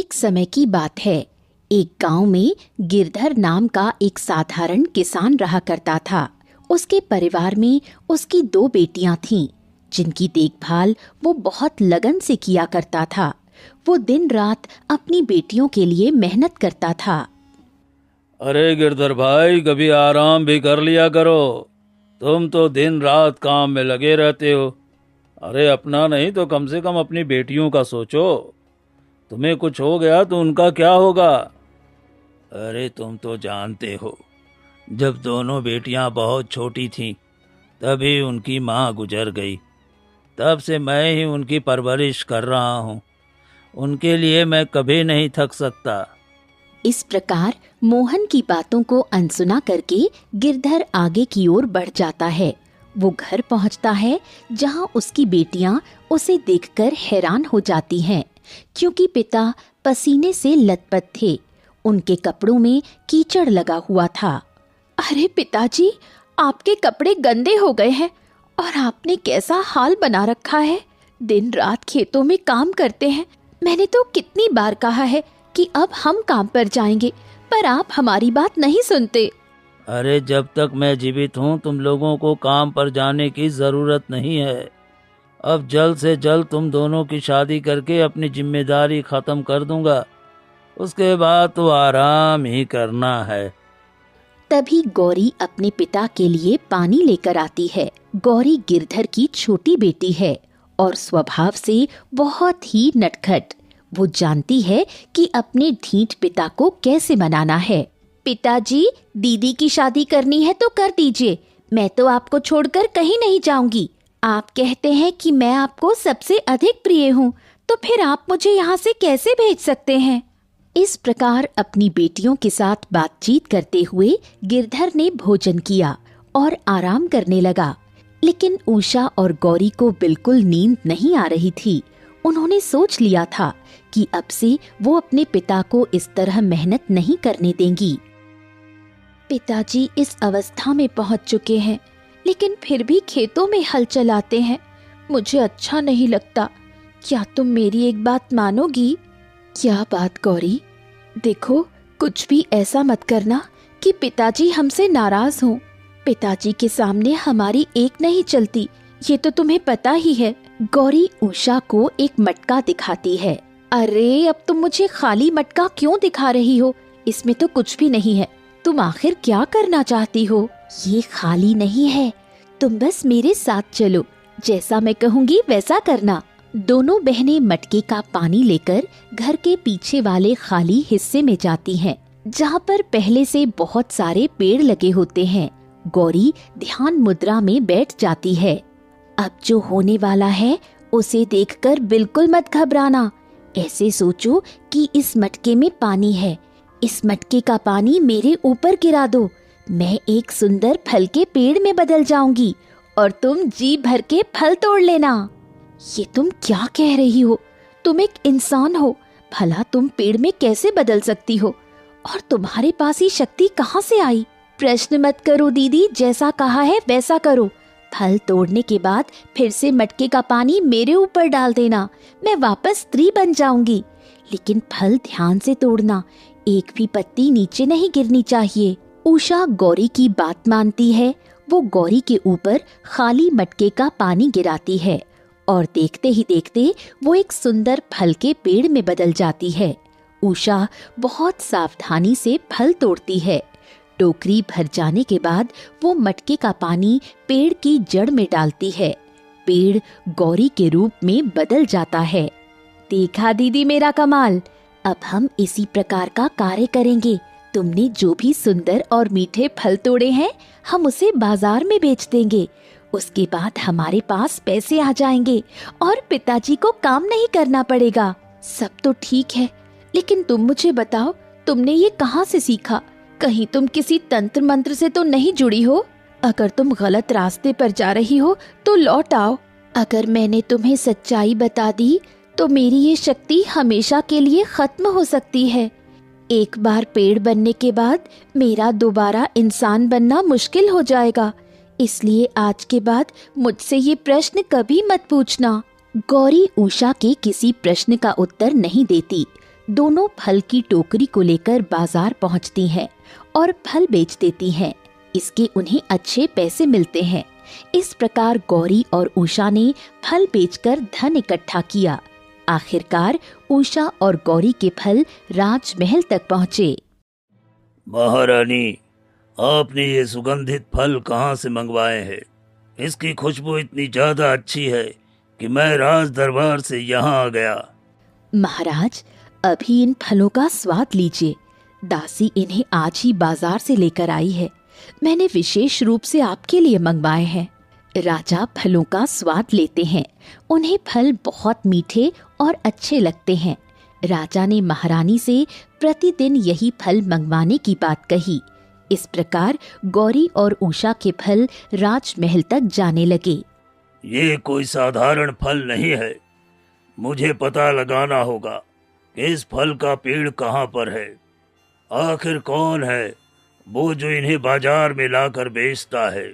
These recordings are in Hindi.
एक समय की बात है। एक गांव में गिरधर नाम का एक साधारण किसान रहा करता था। उसके परिवार में उसकी 2 बेटियां थीं, जिनकी देखभाल वो बहुत लगन से किया करता था। वो दिन रात अपनी बेटियों के लिए मेहनत करता था। अरे गिरधर भाई, कभी आराम भी कर लिया करो। तुम तो दिन रात काम में लगे रहते हो। अरे अपना नहीं तो कम से कम अपनी बेटियों का सोचो। तुम्हें कुछ हो गया तो उनका क्या होगा। अरे तुम तो जानते हो, जब दोनों बेटियां बहुत छोटी थीं तभी उनकी माँ गुजर गई। तब से मैं ही उनकी परवरिश कर रहा हूँ। उनके लिए मैं कभी नहीं थक सकता। इस प्रकार मोहन की बातों को अनसुना करके गिरधर आगे की ओर बढ़ जाता है। वो घर पहुंचता है जहां उसकी बेटियां उसे देखकर हैरान हो जाती हैं, क्योंकि पिता पसीने से लथपथ थे। उनके कपड़ों में कीचड़ लगा हुआ था। अरे पिताजी, आपके कपड़े गंदे हो गए हैं और आपने कैसा हाल बना रखा है। दिन रात खेतों में काम करते हैं। मैंने तो कितनी बार कहा है कि अब हम काम पर जाएंगे, पर आप हमारी बात नहीं सुनते। अरे जब तक मैं जीवित हूँ तुम लोगों को काम पर जाने की जरूरत नहीं है। अब जल्द से जल्द तुम दोनों की शादी करके अपनी जिम्मेदारी खत्म कर दूंगा। उसके बाद तो आराम ही करना है। तभी गौरी अपने पिता के लिए पानी लेकर आती है। गौरी गिरधर की छोटी बेटी है और स्वभाव से बहुत ही नटखट। वो जानती है कि अपने ढीठ पिता को कैसे मनाना है। पिताजी, दीदी की शादी करनी है तो कर दीजिए। मैं तो आपको छोड़कर कहीं नहीं जाऊंगी। आप कहते हैं कि मैं आपको सबसे अधिक प्रिय हूँ, तो फिर आप मुझे यहाँ से कैसे भेज सकते हैं। इस प्रकार अपनी बेटियों के साथ बातचीत करते हुए गिरधर ने भोजन किया और आराम करने लगा। लेकिन उषा और गौरी को बिल्कुल नींद नहीं आ रही थी। उन्होंने सोच लिया था कि अब से वो अपने पिता को इस तरह मेहनत नहीं करने देंगी। पिताजी इस अवस्था में पहुंच चुके हैं, लेकिन फिर भी खेतों में हल चलाते हैं। मुझे अच्छा नहीं लगता। क्या तुम मेरी एक बात मानोगी? क्या बात गौरी? देखो, कुछ भी ऐसा मत करना कि पिताजी हमसे नाराज हों। पिताजी के सामने हमारी एक नहीं चलती, ये तो तुम्हें पता ही है। गौरी उषा को एक मटका दिखाती है। अरे अब तुम मुझे खाली मटका क्यों दिखा रही हो? इसमें तो कुछ भी नहीं है। तुम आखिर क्या करना चाहती हो? ये खाली नहीं है, तुम बस मेरे साथ चलो। जैसा मैं कहूँगी वैसा करना। दोनों बहनें मटके का पानी लेकर घर के पीछे वाले खाली हिस्से में जाती हैं, जहाँ पर पहले से बहुत सारे पेड़ लगे होते हैं। गौरी ध्यान मुद्रा में बैठ जाती है। अब जो होने वाला है उसे देखकर बिल्कुल मत घबराना। ऐसे सोचो कि इस मटके में पानी है। इस मटके का पानी मेरे ऊपर गिरा दो। मैं एक सुंदर फल के पेड़ में बदल जाऊंगी और तुम जी भर के फल तोड़ लेना। ये तुम क्या कह रही हो? तुम एक इंसान हो, भला तुम पेड़ में कैसे बदल सकती हो? और तुम्हारे पास ये शक्ति कहाँ से आई? प्रश्न मत करो दीदी, जैसा कहा है वैसा करो। फल तोड़ने के बाद फिर से मटके का पानी मेरे ऊपर डाल देना। मैं वापस स्त्री बन जाऊंगी। लेकिन फल ध्यान से तोड़ना, एक भी पत्ती नीचे नहीं गिरनी चाहिए। उषा गौरी की बात मानती है। वो गौरी के ऊपर खाली मटके का पानी गिराती है और देखते ही देखते वो एक सुंदर फल के पेड़ में बदल जाती है। उषा बहुत सावधानी से फल तोड़ती है। टोकरी भर जाने के बाद वो मटके का पानी पेड़ की जड़ में डालती है। पेड़ गौरी के रूप में बदल जाता है। देखा दीदी मेरा कमाल? अब हम इसी प्रकार का कार्य करेंगे। तुमने जो भी सुंदर और मीठे फल तोड़े हैं, हम उसे बाजार में बेच देंगे। उसके बाद हमारे पास पैसे आ जाएंगे और पिताजी को काम नहीं करना पड़ेगा। सब तो ठीक है, लेकिन तुम मुझे बताओ, तुमने ये कहाँ से सीखा? कहीं तुम किसी तंत्र मंत्र से तो नहीं जुड़ी हो? अगर तुम गलत रास्ते पर जा रही हो तो लौट आओ। अगर मैंने तुम्हें सच्चाई बता दी तो मेरी ये शक्ति हमेशा के लिए खत्म हो सकती है। एक बार पेड़ बनने के बाद मेरा दोबारा इंसान बनना मुश्किल हो जाएगा। इसलिए आज के बाद मुझसे ये प्रश्न कभी मत पूछना। गौरी उषा के किसी प्रश्न का उत्तर नहीं देती। दोनों फल की टोकरी को लेकर बाजार पहुंचती हैं और फल बेच देती हैं। इसके उन्हें अच्छे पैसे मिलते हैं। इस प्रकार गौरी और उषा ने फल बेचकर धन इकट्ठा किया। आखिरकार उषा और गौरी के फल राजमहल तक पहुँचे। महारानी, आपने ये सुगंधित फल कहाँ से मंगवाए हैं? इसकी खुशबू इतनी ज्यादा अच्छी है कि मैं राज दरबार से यहाँ आ गया। महाराज, अभी इन फलों का स्वाद लीजिए। दासी इन्हें आज ही बाजार से लेकर आई है। मैंने विशेष रूप से आपके लिए मंगवाए हैं। राजा फलों का स्वाद लेते हैं। उन्हें फल बहुत मीठे और अच्छे लगते हैं। राजा ने महारानी से प्रतिदिन यही फल मंगवाने की बात कही। इस प्रकार गौरी और उषा के फल राजमहल तक जाने लगे। ये कोई साधारण फल नहीं है। मुझे पता लगाना होगा कि इस फल का पेड़ कहाँ पर है। आखिर कौन है वो जो इन्हें बाजार में लाकर बेचता है?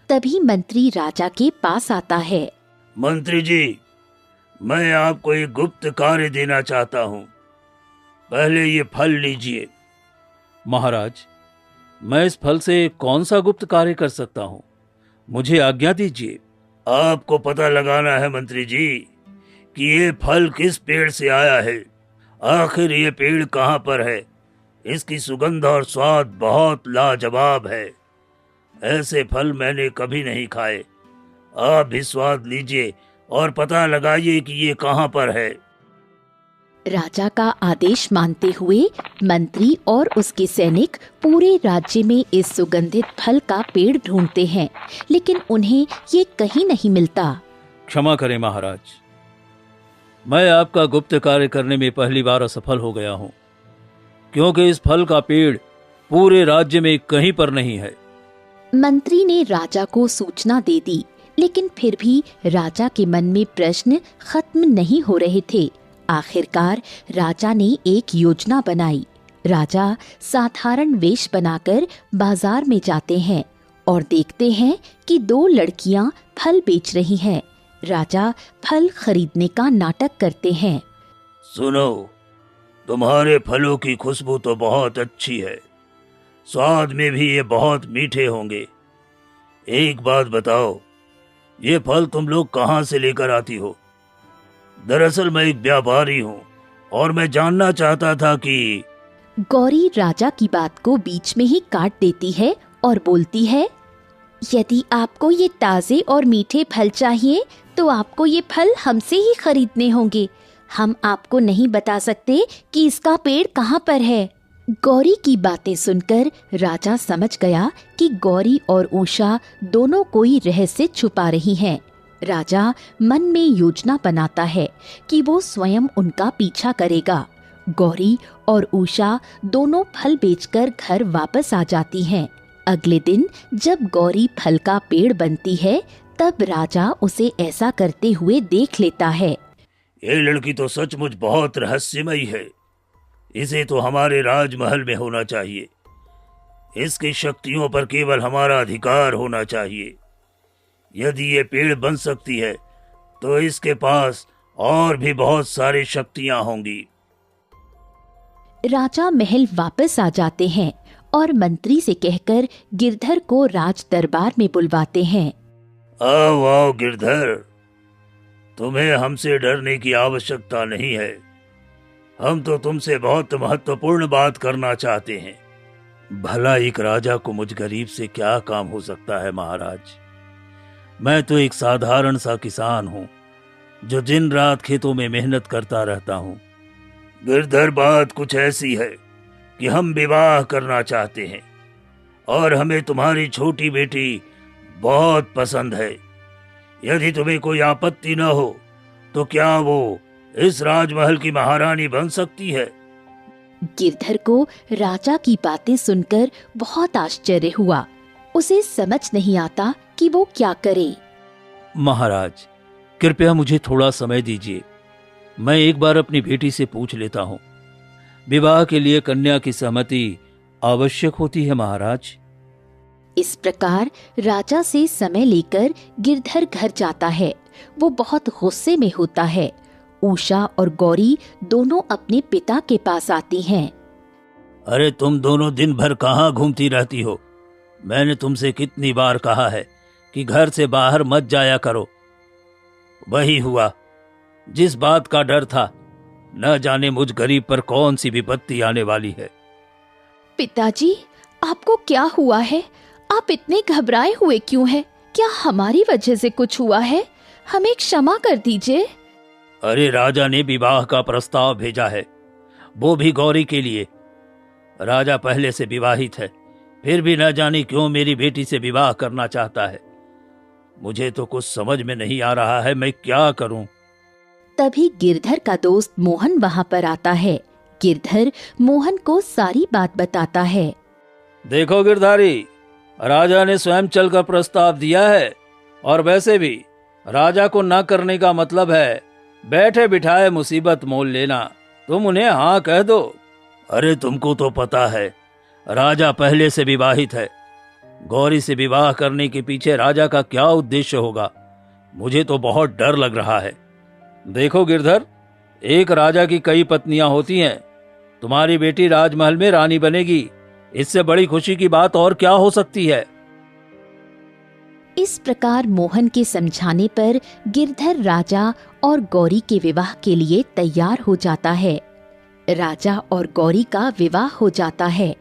तभी मंत्री राजा के पास आता है। मंत्री जी, मैं आपको एक गुप्त कार्य देना चाहता हूँ। पहले ये फल लीजिए। महाराज, मैं इस फल से कौन सा गुप्त कार्य कर सकता हूँ? मुझे आज्ञा दीजिए। आपको पता लगाना है मंत्री जी कि ये फल किस पेड़ से आया है। आखिर ये पेड़ कहाँ पर है। इसकी सुगंध और स्वाद बहुत लाजवाब है। ऐसे फल मैंने कभी नहीं खाए। आप भी स्वाद लीजिए और पता लगाइए कि ये कहाँ पर है। राजा का आदेश मानते हुए मंत्री और उसके सैनिक पूरे राज्य में इस सुगंधित फल का पेड़ ढूंढते हैं, लेकिन उन्हें ये कहीं नहीं मिलता। क्षमा करें महाराज, मैं आपका गुप्त कार्य करने में पहली बार असफल हो गया हूँ, क्योंकि इस फल का पेड़ पूरे राज्य में कहीं पर नहीं है। मंत्री ने राजा को सूचना दे दी, लेकिन फिर भी राजा के मन में प्रश्न खत्म नहीं हो रहे थे। आखिरकार राजा ने एक योजना बनाई। राजा साधारण वेश बनाकर बाजार में जाते हैं और देखते हैं कि दो लड़कियां फल बेच रही हैं। राजा फल खरीदने का नाटक करते हैं। सुनो, तुम्हारे फलों की खुशबू तो बहुत अच्छी है। स्वाद में भी ये बहुत मीठे होंगे। एक बात बताओ, ये फल तुम लोग कहाँ से लेकर आती हो? दरअसल मैं एक व्यापारी हूँ और मैं जानना चाहता था कि। गौरी राजा की बात को बीच में ही काट देती है और बोलती है, यदि आपको ये ताजे और मीठे फल चाहिए तो आपको ये फल हमसे ही खरीदने होंगे। हम आपको नहीं बता सकते कि इसका पेड़ कहाँ पर है। गौरी की बातें सुनकर राजा समझ गया कि गौरी और उषा दोनों कोई रहस्य छुपा रही हैं। राजा मन में योजना बनाता है कि वो स्वयं उनका पीछा करेगा। गौरी और उषा दोनों फल बेचकर घर वापस आ जाती हैं। अगले दिन जब गौरी फल का पेड़ बनती है, तब राजा उसे ऐसा करते हुए देख लेता है। ये लड़की तो सचमुच बहुत रहस्यमयी है। इसे तो हमारे राजमहल में होना चाहिए। इसकी शक्तियों पर केवल हमारा अधिकार होना चाहिए। यदि ये पेड़ बन सकती है तो इसके पास और भी बहुत सारी शक्तियां होंगी। राजा महल वापस आ जाते हैं और मंत्री से कहकर गिरधर को राज दरबार में बुलवाते हैं। आओ आओ गिरधर, तुम्हें हमसे डरने की आवश्यकता नहीं है। हम तो तुमसे बहुत महत्वपूर्ण बात करना चाहते हैं। भला एक राजा को मुझ गरीब से क्या काम हो सकता है महाराज? मैं तो एक साधारण सा किसान हूँ जो दिन रात खेतों में मेहनत करता रहता हूँ। गिरधर, बात कुछ ऐसी है कि हम विवाह करना चाहते हैं और हमें तुम्हारी छोटी बेटी बहुत पसंद है। यदि तुम्हें कोई आपत्ति न हो तो क्या वो इस राजमहल की महारानी बन सकती है? गिरधर को राजा की बातें सुनकर बहुत आश्चर्य हुआ। उसे समझ नहीं आता कि वो क्या करे। महाराज, कृपया मुझे थोड़ा समय दीजिए। मैं एक बार अपनी बेटी से पूछ लेता हूँ। विवाह के लिए कन्या की सहमति आवश्यक होती है महाराज। इस प्रकार राजा से समय लेकर गिरधर घर जाता है। वो बहुत गुस्से में होता है। उषा और गौरी दोनों अपने पिता के पास आती हैं। अरे तुम दोनों दिन भर कहाँ घूमती रहती हो? मैंने तुमसे कितनी बार कहा है कि घर से बाहर मत जाया करो। वही हुआ, जिस बात का डर था, न जाने मुझ गरीब पर कौन सी विपत्ति आने वाली है। पिताजी, आपको क्या हुआ है? आप इतने घबराए हुए क्यों हैं? क्या हमारी वजह से कुछ हुआ है? हमें क्षमा कर दीजिए। अरे राजा ने विवाह का प्रस्ताव भेजा है, वो भी गौरी के लिए। राजा पहले से विवाहित है, फिर भी न जाने क्यों मेरी बेटी से विवाह करना चाहता है। मुझे तो कुछ समझ में नहीं आ रहा है, मैं क्या करूं। तभी गिरधर का दोस्त मोहन वहां पर आता है। गिरधर मोहन को सारी बात बताता है। देखो गिरधारी, राजा ने स्वयं चलकर प्रस्ताव दिया है, और वैसे भी राजा को न करने का मतलब है बैठे बिठाए मुसीबत मोल लेना। तुम उन्हें हाँ कह दो। अरे तुमको तो पता है, राजा पहले से विवाहित है। गौरी से विवाह करने के पीछे राजा का क्या उद्देश्य होगा, मुझे तो बहुत डर लग रहा है। देखो गिरधर, एक राजा की कई पत्नियां होती हैं। तुम्हारी बेटी राजमहल में रानी बनेगी, इससे बड़ी खुशी की बात और क्या हो सकती है। इस प्रकार मोहन के समझाने पर गिरधर राजा और गौरी के विवाह के लिए तैयार हो जाता है। राजा और गौरी का विवाह हो जाता है।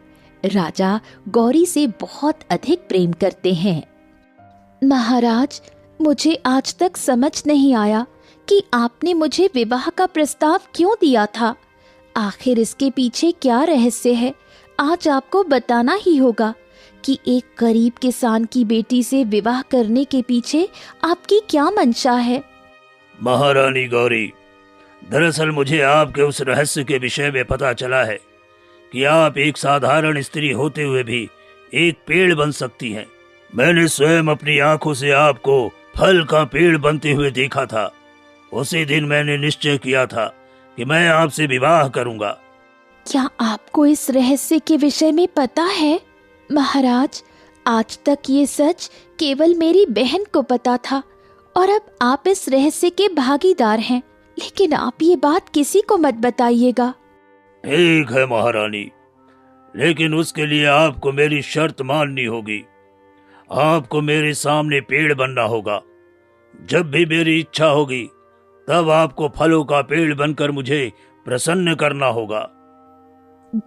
राजा गौरी से बहुत अधिक प्रेम करते हैं। महाराज, मुझे आज तक समझ नहीं आया कि आपने मुझे विवाह का प्रस्ताव क्यों दिया था। आखिर इसके पीछे क्या रहस्य है? आज आपको बताना ही होगा कि एक गरीब किसान की बेटी से विवाह करने के पीछे आपकी क्या मंशा है। महारानी गौरी, दरअसल मुझे आपके उस रहस्य के विषय में पता चला है कि आप एक साधारण स्त्री होते हुए भी एक पेड़ बन सकती हैं। मैंने स्वयं अपनी आंखों से आपको फल का पेड़ बनते हुए देखा था। उसी दिन मैंने निश्चय किया था कि मैं आपसे विवाह करूंगा। क्या आपको इस रहस्य के विषय में पता है? महाराज, आज तक ये सच केवल मेरी बहन को पता था और अब आप इस रहस्य के भागीदार हैं। लेकिन आप ये बात किसी को मत बताइएगा। ठीक है महारानी, लेकिन उसके लिए आपको मेरी शर्त माननी होगी। आपको मेरे सामने पेड़ बनना होगा। जब भी मेरी इच्छा होगी तब आपको फलों का पेड़ बनकर मुझे प्रसन्न करना होगा।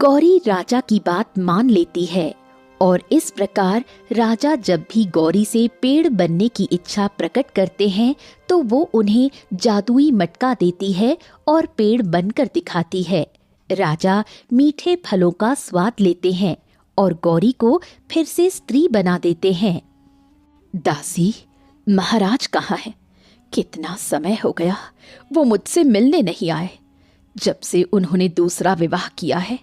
गौरी राजा की बात मान लेती है और इस प्रकार राजा जब भी गौरी से पेड़ बनने की इच्छा प्रकट करते हैं तो वो उन्हें जादुई मटका देती है और पेड़ बनकर दिखाती है। राजा मीठे फलों का स्वाद लेते हैं और गौरी को फिर से स्त्री बना देते हैं। दासी, महाराज कहाँ हैं? कितना समय हो गया, वो मुझसे मिलने नहीं आए। जब से उन्होंने दूसरा विवाह किया है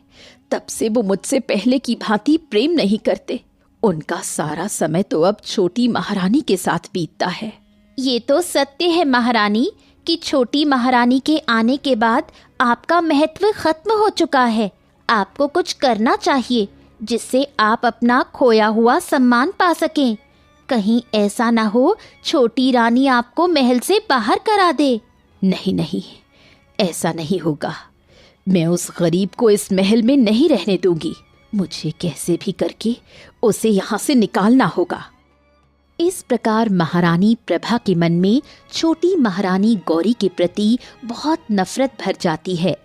तब से वो मुझसे पहले की भांति प्रेम नहीं करते। उनका सारा समय तो अब छोटी महारानी के साथ बीतता है। ये तो सत्य है महारानी कि छोटी महारानी के आने के बाद आपका महत्व खत्म हो चुका है। आपको कुछ करना चाहिए जिससे आप अपना खोया हुआ सम्मान पा सकें। कहीं ऐसा ना हो छोटी रानी आपको महल से बाहर करा दे। नहीं नहीं, ऐसा नहीं होगा। मैं उस गरीब को इस महल में नहीं रहने दूंगी। मुझे कैसे भी करके उसे यहाँ से निकालना होगा। इस प्रकार महारानी प्रभा के मन में छोटी महारानी गौरी के प्रति बहुत नफरत भर जाती है।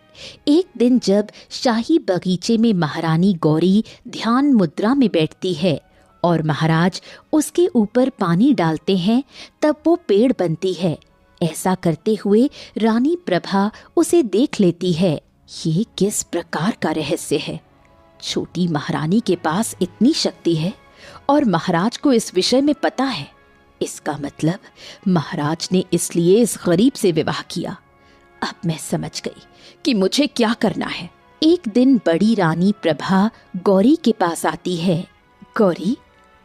एक दिन जब शाही बगीचे में महारानी गौरी ध्यान मुद्रा में बैठती है और महाराज उसके ऊपर पानी डालते हैं तब वो पेड़ बनती है। ऐसा करते हुए रानी प्रभा उसे देख लेती है। ये किस प्रकार का रहस्य है? छोटी महारानी के पास इतनी शक्ति है और महाराज को इस विषय में पता है। इसका मतलब महाराज ने इसलिए इस गरीब से विवाह किया। अब मैं समझ गई कि मुझे क्या करना है। एक दिन बड़ी रानी प्रभा गौरी के पास आती है। गौरी,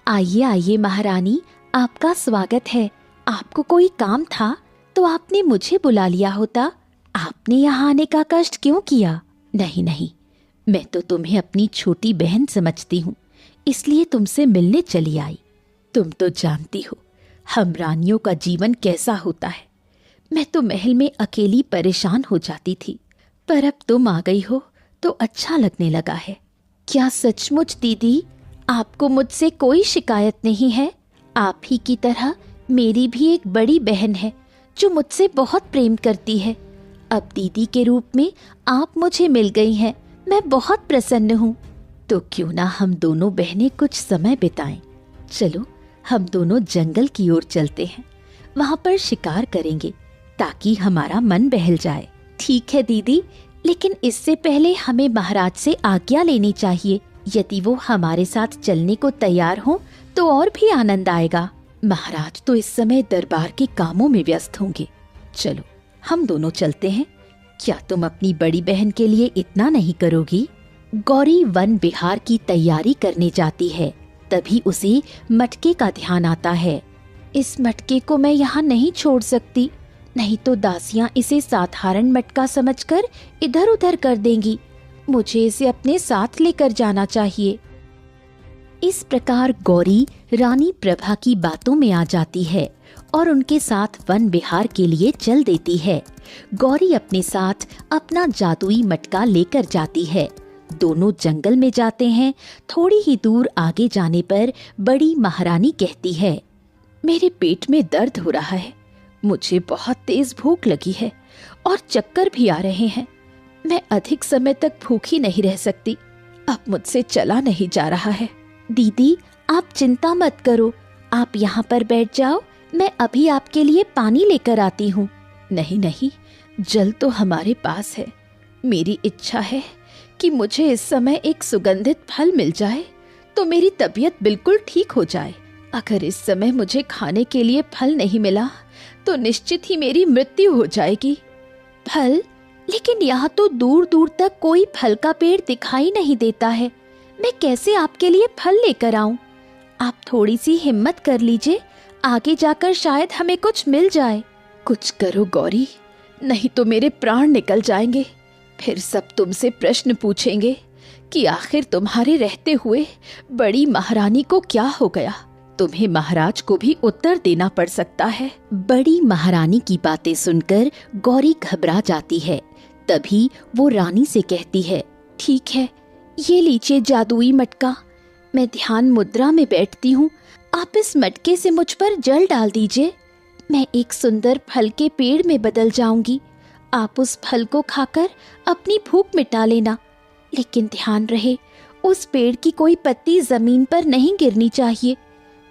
आइए आइए महारानी, आपका स्वागत है। आपको कोई काम था तो आपने मुझे बुला लिया होता। आपने यहाँ आने का कष्ट क्यों किया? नहीं नहीं, मैं तो तुम्हें अपनी छोटी बहन समझती हूँ, इसलिए तुमसे मिलने चली आई। तुम तो जानती हो हम रानियों का जीवन कैसा होता है। मैं तो महल में अकेली परेशान हो जाती थी, पर अब तुम आ गई हो तो अच्छा लगने लगा है। क्या सचमुच दीदी आपको मुझसे कोई शिकायत नहीं है? आप ही की तरह मेरी भी एक बड़ी बहन है जो मुझसे बहुत प्रेम करती है। अब दीदी के रूप में आप मुझे मिल गई हैं, मैं बहुत प्रसन्न हूँ। तो क्यों ना हम दोनों बहनें कुछ समय बिताएं। चलो हम दोनों जंगल की ओर चलते हैं, वहाँ पर शिकार करेंगे ताकि हमारा मन बहल जाए। ठीक है दीदी, लेकिन इससे पहले हमें महाराज से आज्ञा लेनी चाहिए। यदि वो हमारे साथ चलने को तैयार हो तो और भी आनंद आएगा। महाराज तो इस समय दरबार के कामों में व्यस्त होंगे। चलो हम दोनों चलते हैं। क्या तुम अपनी बड़ी बहन के लिए इतना नहीं करोगी? गौरी वन विहार की तैयारी करने जाती है, तभी उसे मटके का ध्यान आता है। इस मटके को मैं यहाँ नहीं छोड़ सकती, नहीं तो दासियां इसे साधारण मटका समझकर इधर उधर कर देंगी। मुझे इसे अपने साथ लेकर जाना चाहिए। इस प्रकार गौरी रानी प्रभा की बातों में आ जाती है और उनके साथ वन विहार के लिए चल देती है। गौरी अपने साथ अपना जादुई मटका लेकर जाती है। दोनों जंगल में जाते हैं। थोड़ी ही दूर आगे जाने पर बड़ी महारानी कहती है, मेरे पेट में दर्द हो रहा है, मुझे बहुत तेज भूख लगी है और चक्कर भी आ रहे हैं। मैं अधिक समय तक भूखी नहीं रह सकती, अब मुझसे चला नहीं जा रहा है। दीदी आप चिंता मत करो, आप यहाँ पर बैठ जाओ, मैं अभी आपके लिए पानी लेकर आती हूँ। नहीं नहीं, जल तो हमारे पास है। मेरी इच्छा है कि मुझे इस समय एक सुगंधित फल मिल जाए तो मेरी तबीयत बिल्कुल ठीक हो जाए। अगर इस समय मुझे खाने के लिए फल नहीं मिला तो निश्चित ही मेरी मृत्यु हो जाएगी। फल? लेकिन यहाँ तो दूर दूर तक कोई फल का पेड़ दिखाई नहीं देता है, मैं कैसे आपके लिए फल लेकर आऊं? आप थोड़ी सी हिम्मत कर लीजिए, आगे जाकर शायद हमें कुछ मिल जाए। कुछ करो गौरी, नहीं तो मेरे प्राण निकल जाएंगे। फिर सब तुमसे प्रश्न पूछेंगे कि आखिर तुम्हारे रहते हुए बड़ी महारानी को क्या हो गया। तुम्हें महाराज को भी उत्तर देना पड़ सकता है। बड़ी महारानी की बातें सुनकर गौरी घबरा जाती है। तभी वो रानी से कहती है, ठीक है, ये लीजिए जादुई मटका, मैं ध्यान मुद्रा में बैठती हूँ, आप इस मटके से मुझ पर जल डाल दीजिए, मैं एक सुंदर फल के पेड़ में बदल जाऊंगी। आप उस फल को खाकर अपनी भूख मिटा लेना, लेकिन ध्यान रहे उस पेड़ की कोई पत्ती जमीन पर नहीं गिरनी चाहिए।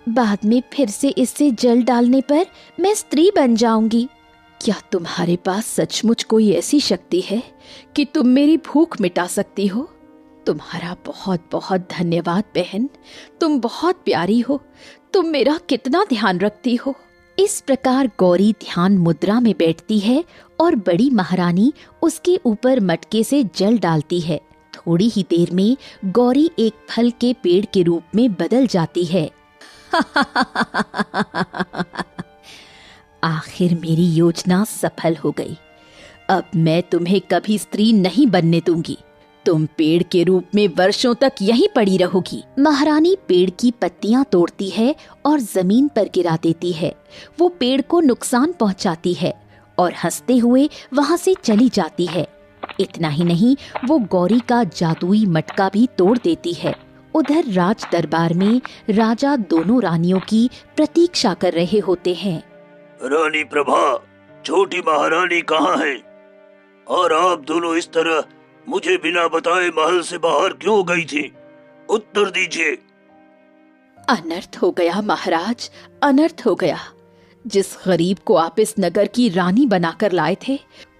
बाद में फिर से इससे जल डालने पर मैं स्त्री बन जाऊंगी। क्या तुम्हारे पास सचमुच कोई ऐसी शक्ति है कि तुम मेरी भूख मिटा सकती हो? तुम्हारा बहुत बहुत धन्यवाद बहन, तुम बहुत प्यारी हो, तुम मेरा कितना ध्यान रखती हो। इस प्रकार गौरी ध्यान मुद्रा में बैठती है और बड़ी महारानी उसके ऊपर मटके से जल डालती है। थोड़ी ही देर में गौरी एक फल के पेड़ के रूप में बदल जाती है। आखिर मेरी योजना सफल हो गई। अब मैं तुम्हें कभी स्त्री नहीं बनने दूंगी। तुम पेड़ के रूप में वर्षों तक यहीं पड़ी रहोगी। महारानी पेड़ की पत्तियां तोड़ती है और जमीन पर गिरा देती है। वो पेड़ को नुकसान पहुंचाती है और हंसते हुए वहां से चली जाती है। इतना ही नहीं, वो गौरी का जादुई मटका भी तोड़ देती है। उधर राज दरबार में राजा दोनों रानियों की प्रतीक्षा कर रहे होते हैं। रानी प्रभा, छोटी महारानी कहाँ है? और आप दोनों इस तरह मुझे बिना बताए महल से बाहर क्यों गई थी? उत्तर दीजिए। अनर्थ हो गया महाराज, अनर्थ हो गया। जिस गरीब को आप इस नगर की रानी बनाकर लाए थे,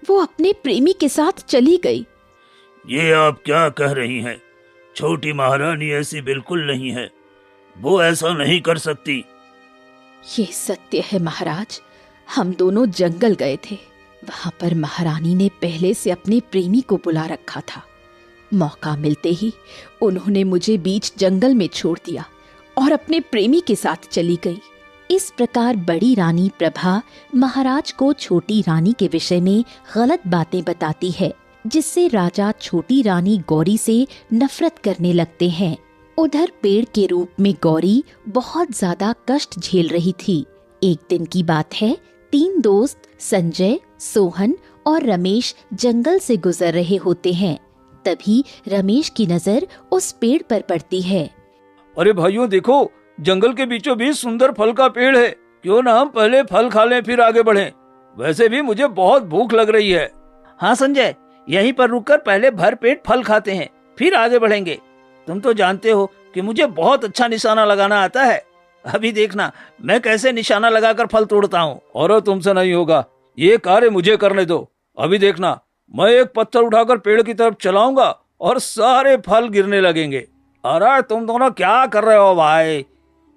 वो अपने प्रेमी के साथ चली गई। ये आप क्या कह रही हैं? छोटी महारानी ऐसी बिल्कुल नहीं है, वो ऐसा नहीं कर सकती। ये सत्य है महाराज, हम दोनों जंगल गए थे। वहां पर महारानी ने पहले से अपने प्रेमी को बुला रखा था। मौका मिलते ही उन्होंने मुझे बीच जंगल में छोड़ दिया और अपने प्रेमी के साथ चली गई। इस प्रकार बड़ी रानी प्रभा महाराज को छोटी रानी के विषय में गलत बातें बताती है, जिससे राजा छोटी रानी गौरी से नफरत करने लगते हैं। उधर पेड़ के रूप में गौरी बहुत ज्यादा कष्ट झेल रही थी। एक दिन की बात है, तीन दोस्त संजय, सोहन और रमेश जंगल से गुजर रहे होते हैं। तभी रमेश की नजर उस पेड़ पर पड़ती है। अरे भाइयों देखो, जंगल के बीचों बीच सुंदर फल का पेड़ है। क्यों ना हम पहले फल खा लें फिर आगे बढ़ें। वैसे भी मुझे बहुत भूख लग रही है। हाँ संजय, यहीं पर रुककर पहले भर पेट फल खाते हैं, फिर आगे बढ़ेंगे। तुम तो जानते हो कि मुझे बहुत अच्छा निशाना लगाना आता है। अभी देखना मैं कैसे निशाना लगाकर फल तोड़ता हूँ। और तुमसे नहीं होगा, ये कार्य मुझे करने दो। अभी देखना, मैं एक पत्थर उठाकर पेड़ की तरफ चलाऊंगा और सारे फल गिरने लगेंगे। अरे तुम दोनों क्या कर रहे हो भाई?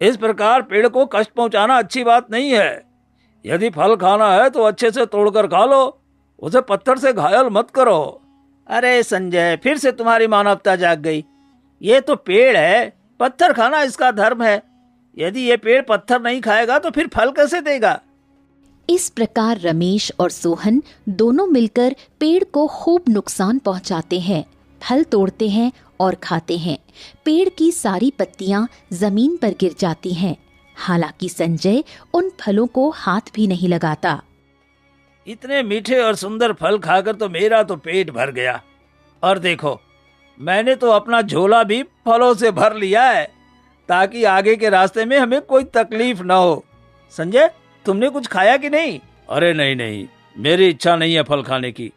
इस प्रकार पेड़ को कष्ट पहुंचाना अच्छी बात नहीं है। यदि फल खाना है तो अच्छे से तोड़कर खा लो, उसे पत्थर से घायल मत करो। अरे संजय, फिर से तुम्हारी मानवता जाग गई। ये तो पेड़ है, पत्थर खाना इसका धर्म है। यदि ये पेड़ पत्थर नहीं खाएगा तो फिर फल कैसे देगा? इस प्रकार रमेश और सोहन दोनों मिलकर पेड़ को खूब नुकसान पहुंचाते हैं। फल तोड़ते हैं और खाते हैं। पेड़ की सारी पत्तियां जमीन पर गिर जाती हैं। हालांकि संजय उन फलों को हाथ भी नहीं लगाता। इतने मीठे और सुंदर फल खाकर तो मेरा तो पेट भर गया। और देखो, मैंने तो अपना झोला भी फलों से भर लिया है, ताकि आगे के रास्ते में हमें कोई तकलीफ न हो। संजय, तुमने कुछ खाया कि नहीं? अरे नहीं, मेरी इच्छा नहीं है फल खाने की।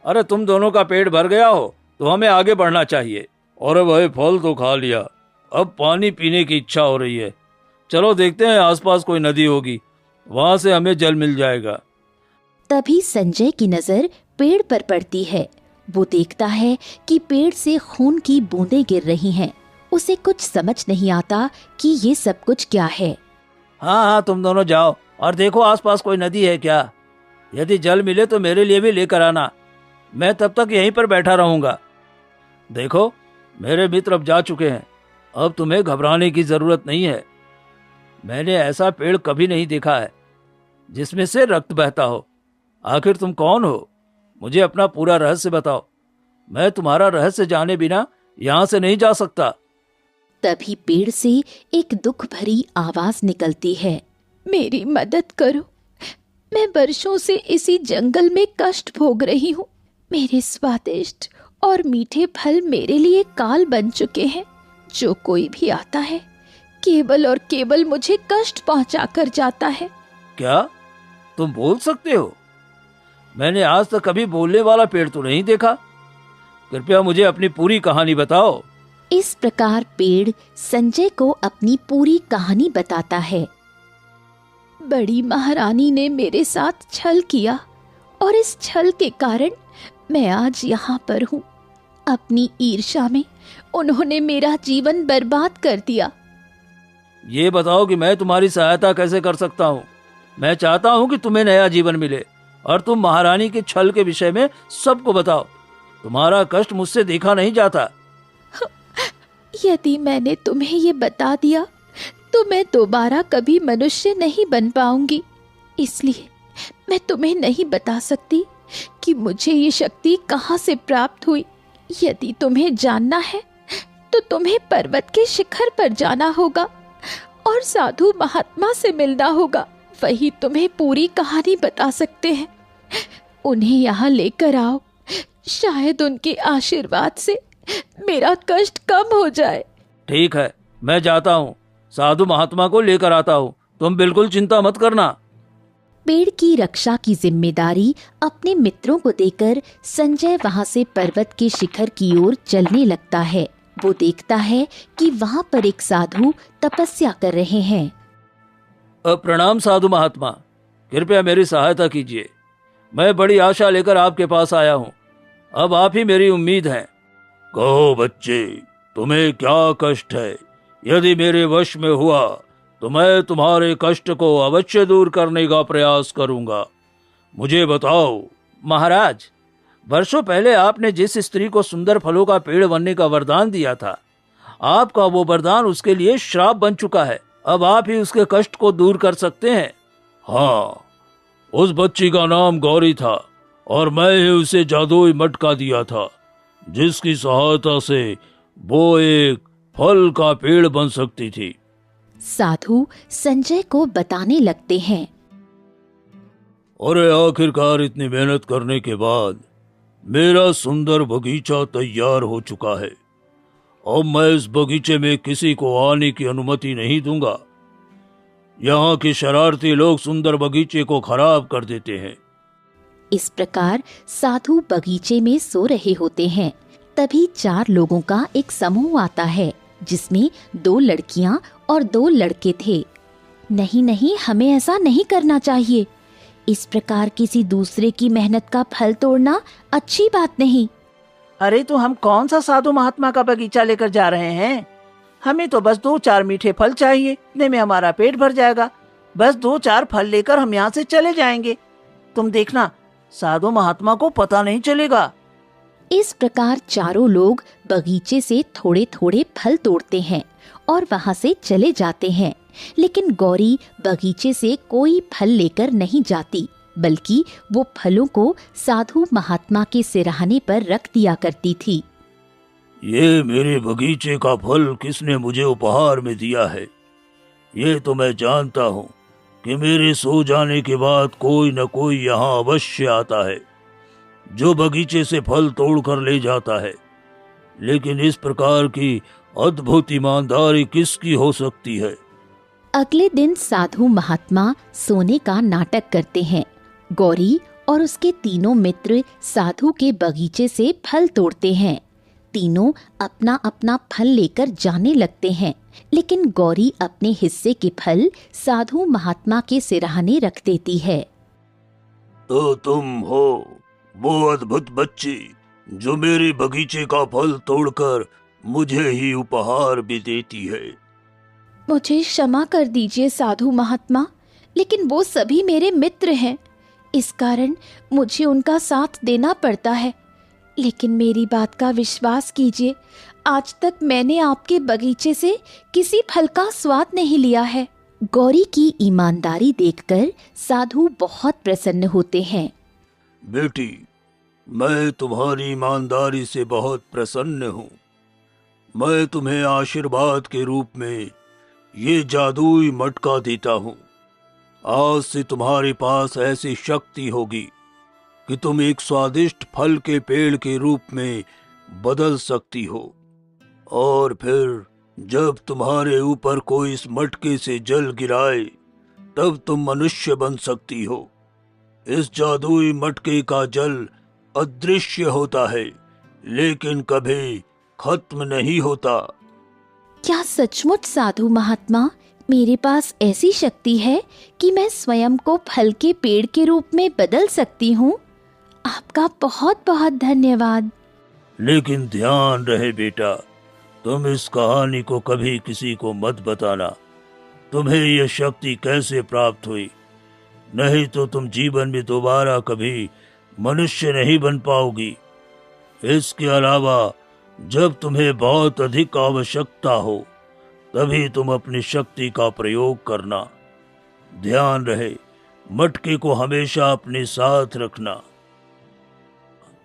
अरे तुम दोनों का पेट भर गया हो तो हमें आगे बढ़ना चाहिए। और वही फल तो खा लिया, अब पानी पीने की इच्छा हो रही है। चलो देखते हैं, आसपास कोई नदी होगी, वहां से हमें जल मिल जाएगा। तभी संजय की नजर पेड़ पर पड़ती है। वो देखता है कि पेड़ से खून की बूंदें गिर रही हैं। उसे कुछ समझ नहीं आता कि ये सब कुछ क्या है। हाँ, तुम दोनों जाओ और देखो आसपास कोई नदी है क्या। यदि जल मिले तो मेरे लिए भी लेकर आना। मैं तब तक यहीं पर बैठा रहूंगा। देखो, मेरे मित्र अब जा चुके हैं, अब तुम्हें घबराने की जरूरत नहीं है। मैंने ऐसा पेड़ कभी नहीं देखा है जिसमें से रक्त बहता हो। आखिर तुम कौन हो? मुझे अपना पूरा रहस्य बताओ। मैं तुम्हारा रहस्य जाने बिना यहाँ से नहीं जा सकता। तभी पेड़ से एक दुख भरी आवाज निकलती है। मेरी मदद करो, मैं वर्षों से इसी जंगल में कष्ट भोग रही हूँ। मेरे स्वादिष्ट और मीठे फल मेरे लिए काल बन चुके हैं। जो कोई भी आता है केवल और केवल मुझे कष्ट पहुंचा कर जाता है। क्या तुम बोल सकते हो? मैंने आज तक कभी बोलने वाला पेड़ तो नहीं देखा। कृपया मुझे अपनी पूरी कहानी बताओ। इस प्रकार पेड़ संजय को अपनी पूरी कहानी बताता है। बड़ी महारानी ने मेरे साथ छल किया और इस छल के कारण मैं आज यहाँ पर हूँ। अपनी ईर्ष्या में उन्होंने मेरा जीवन बर्बाद कर दिया। ये बताओ कि मैं तुम्हारी सहायता कैसे कर सकता हूँ। मैं चाहता हूँ कि तुम्हें नया जीवन मिले और तुम महारानी के छल के विषय में सबको बताओ। तुम्हारा कष्ट मुझसे देखा नहीं जाता। यदि मैंने तुम्हें ये बता दिया तो मैं दोबारा कभी मनुष्य नहीं बन पाऊंगी। इसलिए मैं तुम्हें नहीं बता सकती कि मुझे ये शक्ति कहाँ से प्राप्त हुई। यदि तुम्हें जानना है तो तुम्हें पर्वत के शिखर पर जाना होगा और साधु महात्मा से मिलना होगा। वही तुम्हें पूरी कहानी बता सकते हैं। उन्हें यहाँ लेकर आओ, शायद उनके आशीर्वाद से मेरा कष्ट कम हो जाए। ठीक है, मैं जाता हूँ, साधु महात्मा को लेकर आता हूँ। तुम बिल्कुल चिंता मत करना। पेड़ की रक्षा की जिम्मेदारी अपने मित्रों को देकर संजय वहां से पर्वत के शिखर की ओर चलने लगता है। वो देखता है कि वहां पर एक साधु तपस्या कर रहे हैं। प्रणाम साधु महात्मा, कृपया मेरी सहायता कीजिए। मैं बड़ी आशा लेकर आपके पास आया हूँ। अब आप ही मेरी उम्मीद हैं। कहो बच्चे, तुम्हें क्या कष्ट है? यदि मेरे वश में हुआ तो मैं तुम्हारे कष्ट को अवश्य दूर करने का प्रयास करूंगा। मुझे बताओ। महाराज, वर्षों पहले आपने जिस स्त्री को सुंदर फलों का पेड़ बनने का वरदान दिया था, आपका वो वरदान उसके लिए श्राप बन चुका है। अब आप ही उसके कष्ट को दूर कर सकते हैं। हाँ, उस बच्ची का नाम गौरी था और मैं ही उसे जादुई मटका दिया था, जिसकी सहायता से वो एक फल का पेड़ बन सकती थी। साधु संजय को बताने लगते हैं। अरे आखिरकार इतनी मेहनत करने के बाद मेरा सुंदर बगीचा तैयार हो चुका है। अब मैं इस बगीचे में किसी को आने की अनुमति नहीं दूंगा। यहाँ के शरारती लोग सुंदर बगीचे को खराब कर देते हैं। इस प्रकार साधु बगीचे में सो रहे होते हैं। तभी 4 लोगों का एक समूह आता है जिसमें 2 लड़कियां और 2 लड़के थे। नहीं नहीं, हमें ऐसा नहीं करना चाहिए। इस प्रकार किसी दूसरे की मेहनत का फल तोड़ना अच्छी बात नहीं। अरे तो हम कौन सा साधु महात्मा का बगीचा लेकर जा रहे हैं? हमें तो बस 2-4 मीठे फल चाहिए, इतने में हमारा पेट भर जाएगा। बस 2-4 फल लेकर हम यहाँ से चले जाएंगे। तुम देखना, साधु महात्मा को पता नहीं चलेगा। इस प्रकार चारों लोग बगीचे से थोड़े थोड़े फल तोड़ते हैं और वहां से चले जाते हैं। लेकिन गौरी बगीचे से कोई फल लेकर नहीं जाती, बल्कि वो फलों को साधु महात्मा के सिरहाने पर रख दिया करती थी। ये मेरे बगीचे का फल किसने मुझे उपहार में दिया है? ये तो मैं जानता हूँ कि मेरे सो जाने के बाद कोई न कोई यहाँ अवश्य आता है जो बगीचे से फल तोड़कर ले जाता है। लेकिन इस प्रकार की अद्भुत ईमानदारी किसकी हो सकती है? अगले दिन साधु महात्मा सोने का नाटक करते हैं। गौरी और उसके तीनों मित्र साधु के बगीचे से फल तोड़ते हैं। तीनों अपना अपना फल लेकर जाने लगते हैं, लेकिन गौरी अपने हिस्से के फल साधु महात्मा के सिरहाने रख देती है। तो तुम हो वो अद्भुत बच्ची जो मेरे बगीचे का फल तोड़कर मुझे ही उपहार भी देती है। मुझे क्षमा कर दीजिए साधु महात्मा, लेकिन वो सभी मेरे मित्र हैं, इस कारण मुझे उनका साथ देना पड़ता है। लेकिन मेरी बात का विश्वास कीजिए, आज तक मैंने आपके बगीचे से किसी फल का स्वाद नहीं लिया है। गौरी की ईमानदारी देखकर साधु बहुत प्रसन्न होते हैं। बेटी, मैं तुम्हारी ईमानदारी से बहुत प्रसन्न हूँ। मैं तुम्हें आशीर्वाद के रूप में ये जादुई मटका देता हूँ। आज से तुम्हारे पास ऐसी शक्ति होगी कि तुम एक स्वादिष्ट फल के पेड़ के रूप में बदल सकती हो, और फिर जब तुम्हारे ऊपर कोई इस मटके से जल गिराए तब तुम मनुष्य बन सकती हो। इस जादुई मटके का जल अदृश्य होता है, लेकिन कभी खत्म नहीं होता। क्या सचमुच साधु महात्मा, मेरे पास ऐसी शक्ति है कि मैं स्वयं को फल के पेड़ के रूप में बदल सकती हूँ? आपका बहुत बहुत धन्यवाद। लेकिन ध्यान रहे बेटा, तुम इस कहानी को कभी किसी को मत बताना। तुम्हें यह शक्ति कैसे प्राप्त हुई, नहीं तो तुम जीवन में दोबारा कभी मनुष्य नहीं बन पाओगी। इसके अलावा जब तुम्हें बहुत अधिक आवश्यकता हो तभी तुम अपनी शक्ति का प्रयोग करना। ध्यान रहे, मटके को हमेशा अपने साथ रखना।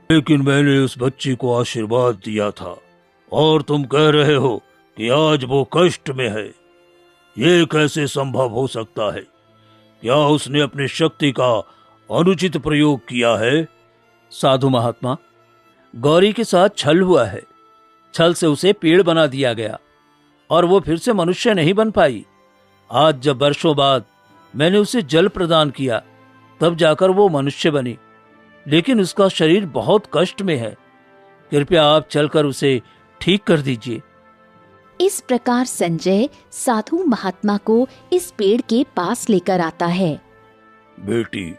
लेकिन मैंने उस बच्ची को आशीर्वाद दिया था और तुम कह रहे हो कि आज वो कष्ट में है। ये कैसे संभव हो सकता है? क्या उसने अपनी शक्ति का अनुचित प्रयोग किया है? साधु महात्मा, गौरी के साथ छल हुआ है। छल से उसे पेड़ बना दिया गया और वो फिर से मनुष्य नहीं बन पाई। आज जब वर्षों बाद मैंने उसे जल प्रदान किया तब जाकर वो मनुष्य बनी, लेकिन उसका शरीर बहुत कष्ट में है। कृपया आप चलकर उसे ठीक कर दीजिए। इस प्रकार संजय साधु महात्मा को इस पेड़ के पास लेकर आता है। बेटी,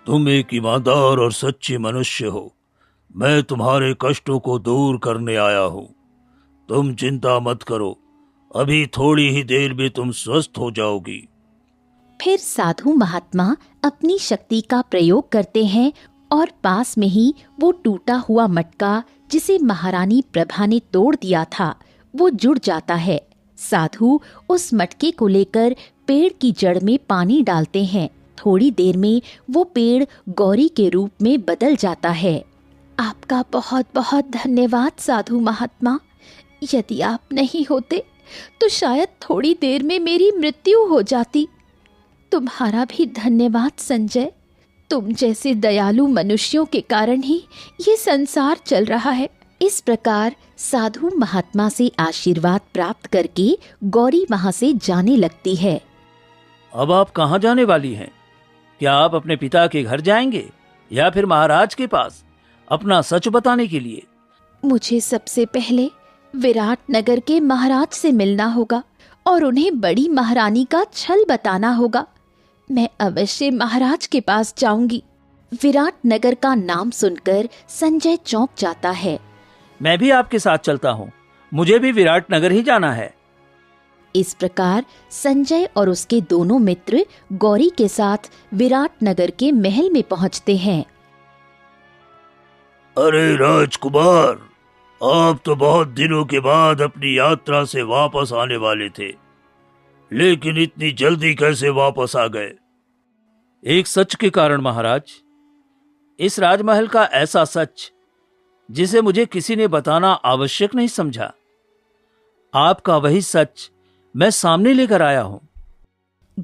तुम एक ईमानदार और सच्ची मनुष्य हो। मैं तुम्हारे कष्टों को दूर करने आया हूँ। तुम चिंता मत करो, अभी थोड़ी ही देर में तुम स्वस्थ हो जाओगी। फिर साधु महात्मा अपनी शक्ति का प्रयोग करते हैं और पास में ही वो टूटा हुआ मटका जिसे महारानी प्रभा ने तोड़ दिया था वो जुड़ जाता है। साधु उस मटके को लेकर पेड़ की जड़ में पानी डालते हैं। थोड़ी देर में वो पेड़ गौरी के रूप में बदल जाता है। आपका बहुत बहुत धन्यवाद साधु महात्मा। यदि आप नहीं होते तो शायद थोड़ी देर में मेरी मृत्यु हो जाती। तुम्हारा भी धन्यवाद संजय, तुम जैसे दयालु मनुष्यों के कारण ही ये संसार चल रहा है। इस प्रकार साधु महात्मा से आशीर्वाद प्राप्त करके गौरी वहां से जाने लगती है। अब आप कहाँ जाने वाली हैं? क्या आप अपने पिता के घर जाएंगे या फिर महाराज के पास अपना सच बताने के लिए? मुझे सबसे पहले विराट नगर के महाराज से मिलना होगा और उन्हें बड़ी महारानी का छल बताना होगा। मैं अवश्य महाराज के पास जाऊंगी। विराट नगर का नाम सुनकर संजय चौंक जाता है। मैं भी आपके साथ चलता हूँ, मुझे भी विराट नगर ही जाना है। इस प्रकार संजय और उसके दोनों मित्र गौरी के साथ विराट नगर के महल में पहुंचते हैं। अरे राजकुमार, आप तो बहुत दिनों के बाद अपनी यात्रा से वापस आने वाले थे, लेकिन इतनी जल्दी कैसे वापस आ गए? एक सच के कारण महाराज। इस राजमहल का ऐसा सच जिसे मुझे किसी ने बताना आवश्यक नहीं समझा, आपका वही सच मैं सामने लेकर आया हूं।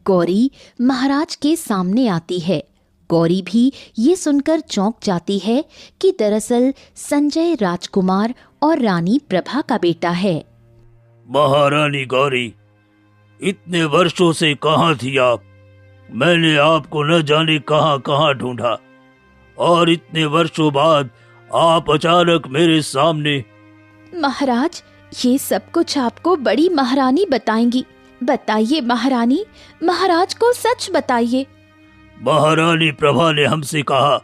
गौरी महाराज के सामने आती है। गौरी भी ये सुनकर चौंक जाती है कि दरअसल संजय राजकुमार और रानी प्रभा का बेटा है। महारानी गौरी, इतने वर्षों से कहाँ थी आप? मैंने आपको न जाने कहाँ कहाँ ढूंढा और इतने वर्षों बाद आप अचानक मेरे सामने। महाराज, ये सब कुछ आपको बड़ी महारानी बताएंगी। बताइए महारानी, महाराज को सच बताइए। महारानी प्रभा ने हमसे कहा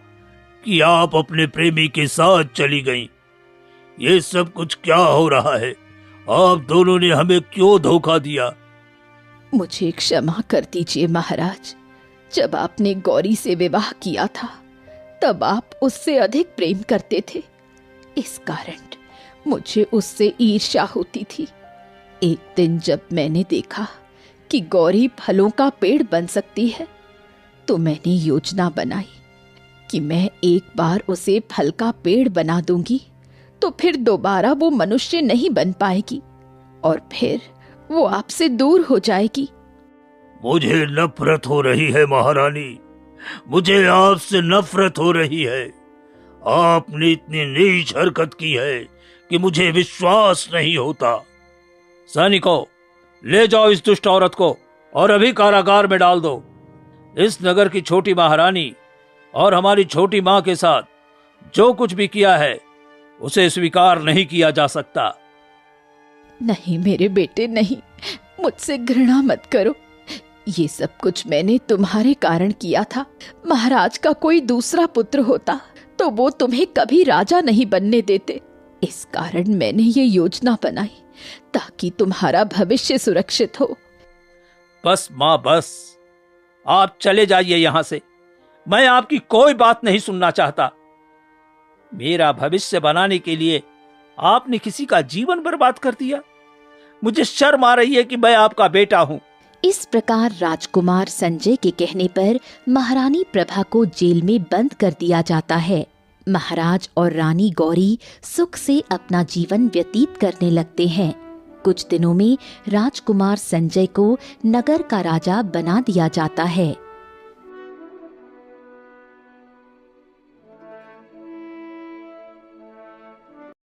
कि आप अपने प्रेमी के साथ चली गईं। ये सब कुछ क्या हो रहा है? आप दोनों ने हमें क्यों धोखा दिया? मुझे क्षमा कर दीजिए महाराज। जब आपने गौरी से विवाह किया था तब आप उससे अधिक प्रेम करते थे। इस कारण मुझे उससे ईर्ष्या होती थी। एक दिन जब मैंने देखा कि गौरी फलों का पेड़ बन सकती है तो मैंने योजना बनाई कि मैं एक बार उसे फल का पेड़ बना दूंगी तो फिर दोबारा वो मनुष्य नहीं बन पाएगी और फिर वो आपसे दूर हो जाएगी। मुझे नफरत हो रही है महारानी, मुझे आपसे नफरत हो रही है। आपने इतनी नीच हरकत की है कि मुझे विश्वास नहीं होता। सैनिकों, ले जाओ इस दुष्ट औरत को और अभी कारागार में डाल दो। इस नगर की छोटी महारानी और हमारी छोटी मां के साथ जो कुछ भी किया है उसे स्वीकार नहीं किया जा सकता। नहीं मेरे बेटे, नहीं, मुझसे घृणा मत करो। ये सब कुछ मैंने तुम्हारे कारण किया था। महाराज का कोई दूसरा पुत्र होता तो वो तुम्हें कभी राजा नहीं बनने देते। इस कारण मैंने ये योजना बनाई ताकि तुम्हारा भविष्य सुरक्षित हो। बस मां, बस, आप चले जाइए यहां से। मैं आपकी कोई बात नहीं सुनना चाहता। मेरा भविष्य बनाने के लिए आपने किसी का जीवन बर्बाद कर दिया। मुझे शर्म आ रही है कि मैं आपका बेटा हूं। इस प्रकार राजकुमार संजय के कहने पर महारानी प्रभा को जेल में बंद कर दिया जाता है। महाराज और रानी गौरी सुख से अपना जीवन व्यतीत करने लगते हैं। कुछ दिनों में राजकुमार संजय को नगर का राजा बना दिया जाता है।